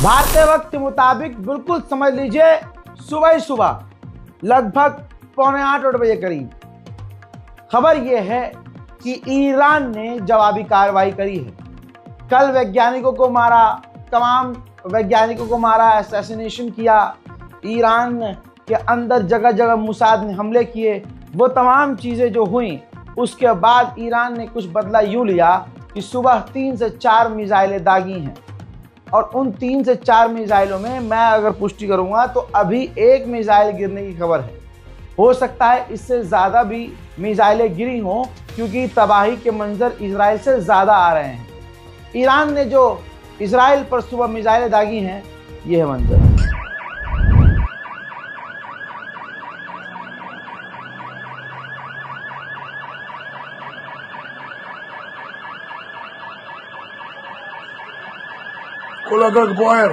भारतीय वक्त के मुताबिक बिल्कुल समझ लीजिए सुबह ही सुबह लगभग 7:45 बजे करीब खबर यह है कि ईरान ने जवाबी कार्रवाई करी है। कल वैज्ञानिकों को मारा, तमाम वैज्ञानिकों को मारा, असैसिनेशन किया, ईरान के अंदर जगह जगह मुसाद ने हमले किए। वो तमाम चीज़ें जो हुई उसके बाद ईरान ने कुछ बदला यूँ लिया कि सुबह 3 से 4 मिसाइलें दागी हैं और उन 3 से 4 मिसाइलों में मैं अगर पुष्टि करूंगा तो अभी एक मिसाइल गिरने की खबर है। हो सकता है इससे ज़्यादा भी मिसाइलें गिरी हों क्योंकि तबाही के मंजर इजराइल से ज़्यादा आ रहे हैं। ईरान ने जो इजराइल पर सुबह मिसाइलें दागी हैं, यह है मंजर। כל הגג בוער.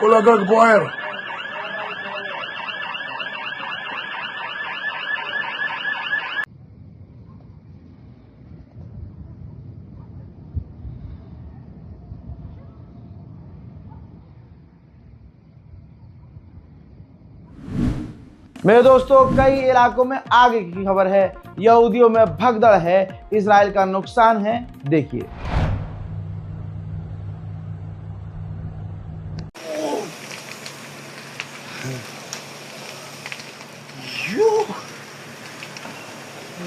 כל הגג בוער. मेरे दोस्तों, कई इलाकों में आगे की खबर है, यहूदियों में भगदड़ है, इजराइल का नुकसान है। देखिए।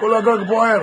כל הגג בוער.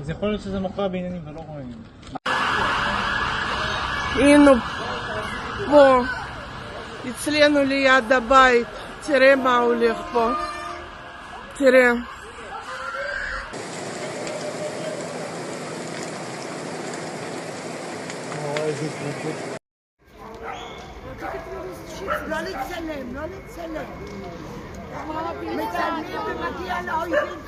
אז יכול להיות שזה מוכרע בעניינים ולא רואים. הנה פה, אצלנו ליד הבית, תראה מה הולך פה, תראה. לא לצלם, לא לצלם. מצלמים ומגיע לאויבים.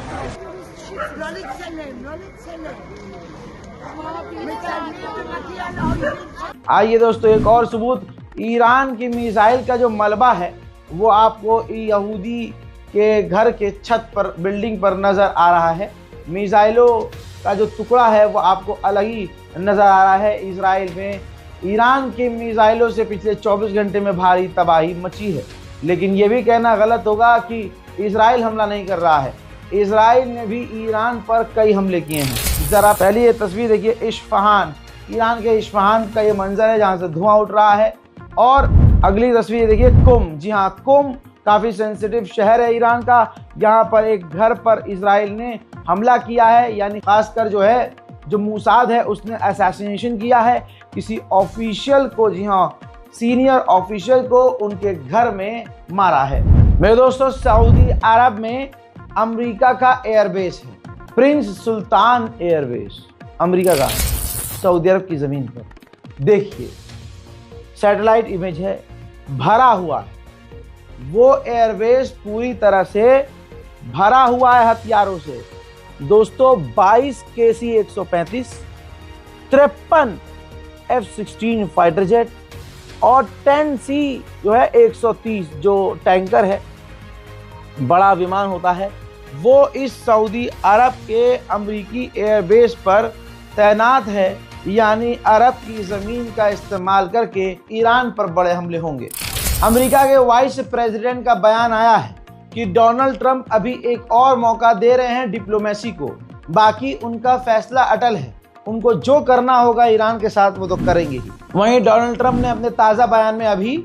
לא לצלם, לא לצלם. מצלמים ומגיע לאויבים שלנו. आइए दोस्तों, एक और सबूत, ईरान की मिसाइल का जो मलबा है वो आपको यहूदी के घर के छत पर, बिल्डिंग पर नज़र आ रहा है। मिसाइलों का जो टुकड़ा है वो आपको अलग ही नज़र आ रहा है। इजराइल में ईरान की मिसाइलों से पिछले 24 घंटे में भारी तबाही मची है, लेकिन ये भी कहना गलत होगा कि इजराइल हमला नहीं कर रहा है। इजराइल ने भी ईरान पर कई हमले किए हैं। ज़रा पहली ये तस्वीर देखिए, इस्फहान, ईरान के इस्फहान का ये मंजर है जहाँ से धुआं उठ रहा है। और अगली तस्वीर देखिए, कुम, जी हाँ, कुम काफ़ी सेंसिटिव शहर है ईरान का। यहाँ पर एक घर पर इजराइल ने हमला किया है, यानी खासकर जो मोसाद है उसने असैसिनेशन किया है किसी ऑफिशियल को, जी हाँ, सीनियर ऑफिशियल को उनके घर में मारा है। मेरे दोस्तों, सऊदी अरब में अमेरिका का एयरबेस है, प्रिंस सुल्तान एयरबेस, अमेरिका का, सऊदी अरब की ज़मीन पर। देखिए सैटेलाइट इमेज है, भरा हुआ है वो एयरबेस, पूरी तरह से भरा हुआ है हथियारों से। दोस्तों 22 KC-135, 53 F-16 फाइटर जेट और 10C 130 जो टैंकर है, बड़ा विमान होता है, वो इस सऊदी अरब के अमेरिकी एयरबेस पर तैनात है। यानी अरब की ज़मीन का इस्तेमाल करके ईरान पर बड़े हमले होंगे। अमेरिका के वाइस प्रेसिडेंट का बयान आया है कि डोनाल्ड ट्रंप अभी एक और मौका दे रहे हैं डिप्लोमेसी को, बाकी उनका फैसला अटल है, उनको जो करना होगा ईरान के साथ वो तो करेंगे ही। वहीं डोनाल्ड ट्रंप ने अपने ताज़ा बयान में अभी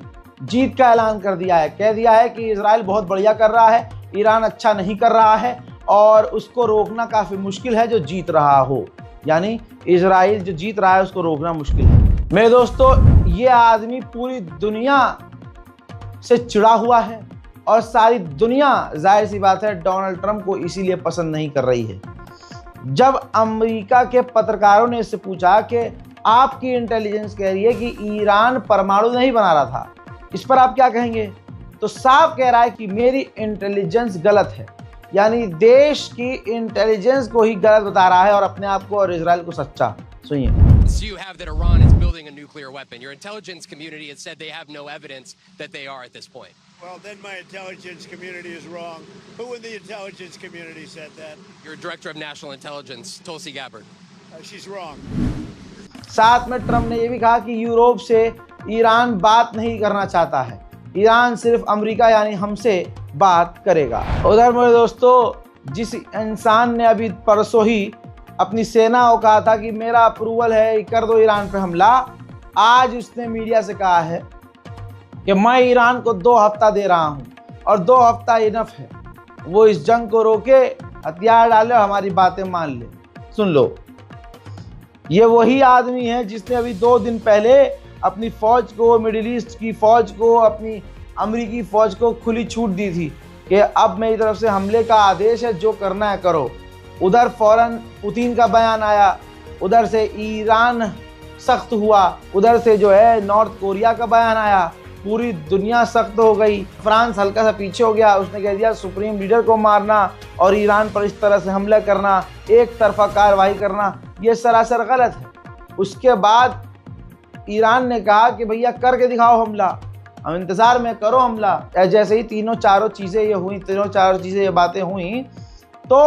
जीत का ऐलान कर दिया है, कह दिया है कि इजराइल बहुत बढ़िया कर रहा है, ईरान अच्छा नहीं कर रहा है और उसको रोकना काफ़ी मुश्किल है जो जीत रहा हो। यानी इजराइल जो जीत रहा है उसको रोकना मुश्किल है। मेरे दोस्तों, ये आदमी पूरी दुनिया से चिढ़ा हुआ है और सारी दुनिया, जाहिर सी बात है, डोनाल्ड ट्रंप को इसीलिए पसंद नहीं कर रही है। जब अमेरिका के पत्रकारों ने इससे पूछा कि आपकी इंटेलिजेंस कह रही है कि ईरान परमाणु नहीं बना रहा था, इस पर आप क्या कहेंगे, तो साफ कह रहा है कि मेरी इंटेलिजेंस गलत है, यानी देश की इंटेलिजेंस को ही गलत बता रहा है और अपने आप को और इजराइल को सच्चा। सुनिए। So you have that Iran is building a nuclear weapon. Your intelligence community has said they have no evidence that they are at this point. Well, then my intelligence community is wrong. Who in the intelligence community said that? Your director of national intelligence, Tulsi Gabbard. She's wrong. साथ में Trump ने यह भी कहा कि Europe से Iran बात नहीं करना चाहता है, ईरान सिर्फ अमेरिका यानी हमसे बात करेगा। उधर मेरे दोस्तों, जिस इंसान ने अभी परसों ही अपनी सेना को कहा था कि मेरा अप्रूवल है, कर दो ईरान पे हमला, आज उसने मीडिया से कहा है कि मैं ईरान को 2 हफ्ता दे रहा हूं और 2 हफ्ता इनफ है, वो इस जंग को रोके, हथियार डाले और हमारी बातें मान ले। सुन लो, ये वही आदमी है जिसने अभी 2 दिन पहले अपनी फौज को, मिडिल ईस्ट की फौज को, अपनी अमेरिकी फौज को खुली छूट दी थी कि अब मेरी तरफ से हमले का आदेश है, जो करना है करो। उधर फौरन पुतिन का बयान आया, उधर से ईरान सख्त हुआ, उधर से नॉर्थ कोरिया का बयान आया, पूरी दुनिया सख्त हो गई। फ्रांस हल्का सा पीछे हो गया, उसने कह दिया सुप्रीम लीडर को मारना और ईरान पर इस तरह से हमला करना, एक तरफा कार्रवाई करना, ये सरासर गलत है। उसके बाद ईरान ने कहा कि भैया करके दिखाओ हमला, हम इंतज़ार में, करो हमला। जैसे ही तीनों चारों चीज़ें ये बातें हुई तो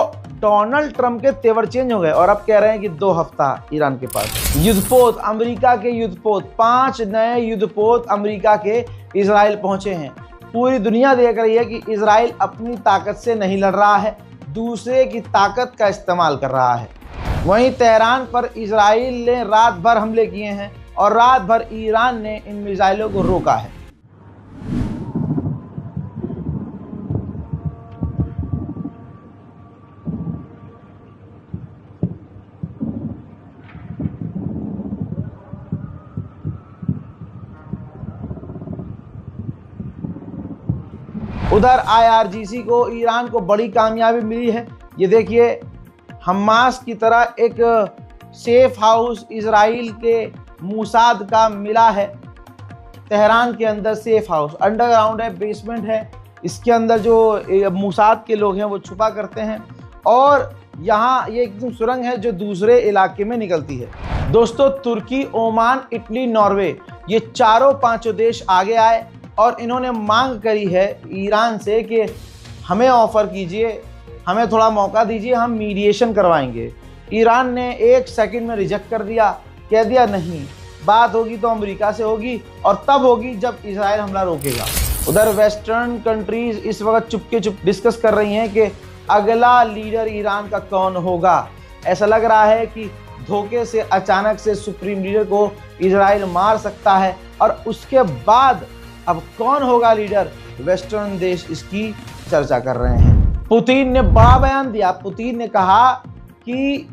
डोनाल्ड ट्रंप के तेवर चेंज हो गए और अब कह रहे हैं कि 2 हफ्ता ईरान के पास। युद्धपोत, अमेरिका के युद्धपोत, 5 नए युद्धपोत अमेरिका के इजराइल पहुंचे हैं। पूरी दुनिया देख रही है कि इजराइल अपनी ताकत से नहीं लड़ रहा है, दूसरे की ताकत का इस्तेमाल कर रहा है। वहीं तेहरान पर इजराइल ने रात भर हमले किए हैं और रात भर ईरान ने इन मिसाइलों को रोका है। उधर IRGC को, ईरान को बड़ी कामयाबी मिली है। ये देखिए, हमास की तरह एक सेफ हाउस इजराइल के मोसाद का मिला है। तेहरान के अंदर सेफ हाउस, अंडरग्राउंड है, बेसमेंट है, इसके अंदर जो मोसाद के लोग हैं वो छुपा करते हैं और यहाँ ये एक सुरंग है जो दूसरे इलाके में निकलती है। दोस्तों, तुर्की, ओमान, इटली, नॉर्वे, ये चारों पांचों देश आगे आए और इन्होंने मांग करी है ईरान से कि हमें ऑफर कीजिए, हमें थोड़ा मौका दीजिए, हम मीडिएशन करवाएंगे। ईरान ने 1 सेकंड में रिजेक्ट कर दिया, कह दिया नहीं, बात होगी तो अमेरिका से होगी और तब होगी जब इजराइल हमला रोकेगा। उधर वेस्टर्न कंट्रीज इस वक्त चुपके चुप डिस्कस कर रही हैं कि अगला लीडर ईरान का कौन होगा। ऐसा लग रहा है कि धोखे से अचानक से सुप्रीम लीडर को इजराइल मार सकता है और उसके बाद अब कौन होगा लीडर, वेस्टर्न देश इसकी चर्चा कर रहे हैं। पुतिन ने बड़ा बयान दिया। पुतिन ने कहा कि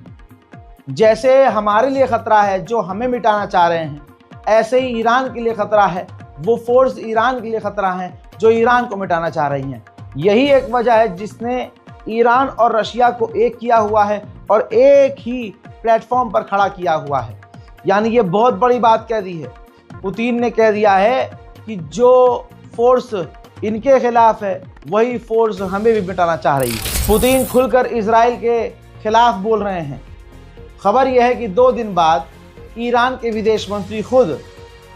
जैसे हमारे लिए खतरा है जो हमें मिटाना चाह रहे हैं, ऐसे ही ईरान के लिए खतरा है, वो फोर्स ईरान के लिए खतरा है जो ईरान को मिटाना चाह रही हैं। यही एक वजह है जिसने ईरान और रशिया को एक किया हुआ है और एक ही प्लेटफॉर्म पर खड़ा किया हुआ है। यानी ये बहुत बड़ी बात कह दी है। पुतिन ने कह दिया है कि जो फोर्स इनके खिलाफ है वही फोर्स हमें भी मिटाना चाह रही है। पुतिन खुलकर इजराइल के खिलाफ बोल रहे हैं। खबर यह है कि 2 दिन बाद ईरान के विदेश मंत्री खुद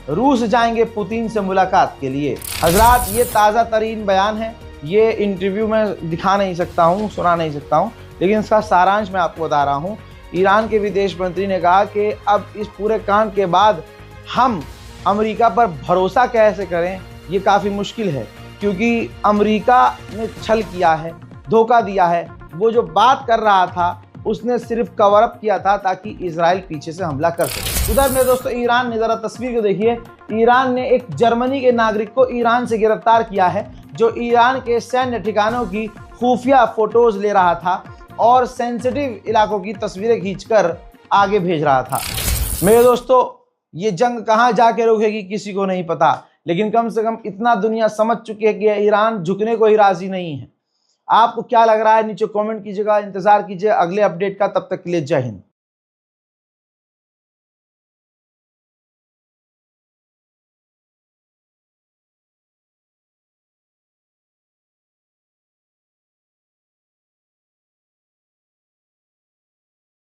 रूस जाएंगे पुतिन से मुलाकात के लिए। हजरात, ये ताज़ा तरीन बयान है, ये इंटरव्यू में दिखा नहीं सकता हूँ, सुना नहीं सकता हूँ, लेकिन इसका सारांश मैं आपको बता रहा हूँ। ईरान के विदेश मंत्री ने कहा कि अब इस पूरे कांड के बाद हम अमेरिका पर भरोसा कैसे करें, ये काफ़ी मुश्किल है, क्योंकि अमेरिका ने छल किया है, धोखा दिया है। वो जो बात कर रहा था उसने सिर्फ कवर अप किया था ताकि इजराइल पीछे से हमला कर सके। उधर मेरे दोस्तों, ईरान ने, जरा तस्वीर को देखिए, ईरान ने एक जर्मनी के नागरिक को ईरान से गिरफ्तार किया है जो ईरान के सैन्य ठिकानों की खुफिया फोटोज ले रहा था और सेंसिटिव इलाकों की तस्वीरें खींचकर आगे भेज रहा था। मेरे दोस्तों, ये जंग कहाँ जाके रुकेगी किसी को नहीं पता, लेकिन कम से कम इतना दुनिया समझ चुकी है कि ईरान झुकने को ही राजी नहीं है। आपको क्या लग रहा है नीचे कमेंट कीजिएगा। इंतजार कीजिए अगले अपडेट का। तब तक के लिए जय हिंद।